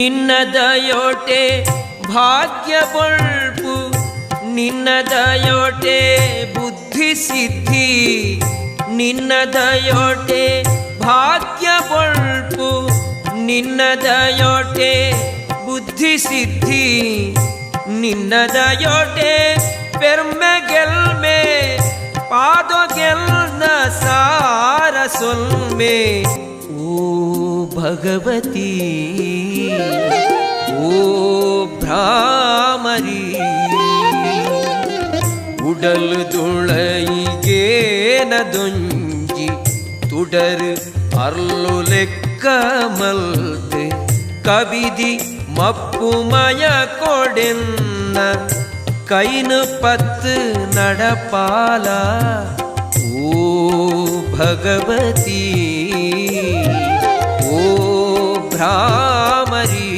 ನಿನ್ನದಯೋಟೆ ಭಾಗ್ಯ ಬಳ್ಪು, ನಿನ್ನದಯೋಟೆ ಬುದ್ಧಿ ಸಿದ್ಧಿ, ನಿನ್ನದಯೋಟೆ ಭಾಗ್ಯ ಬಳ್ಪು, ನಿನ್ನದಯೋಟೆ ಬುದ್ಧಿ ಸಿದ್ಧಿ, ನಿನ್ನದಯೋಟೆ ಪೆರ್ಮೆ ಗೆಲ್ಮೆ ಪಾದೊಗೆಲ್ನ ಸಾರ ಸೊಲ್ಮೆ. ಓ ಭಗವತಿ ಓ ಭ್ರಾಮರಿ, ಉಡಲ್ ದುಳೈಗೇನದೊಂಜಿ ತುಡರು ಅರ್ಲು ಲೆಕ್ಕ ಮಲ್ತೆ ಕವಿದಿ ಮಪ್ಪುಮಯ ಕೊಡೆನ್ನ ಕೈನು ಪತ್ತು ನಡಪಾಲ. ಓ ಭಗವತಿ ಓ ಭ್ರಾ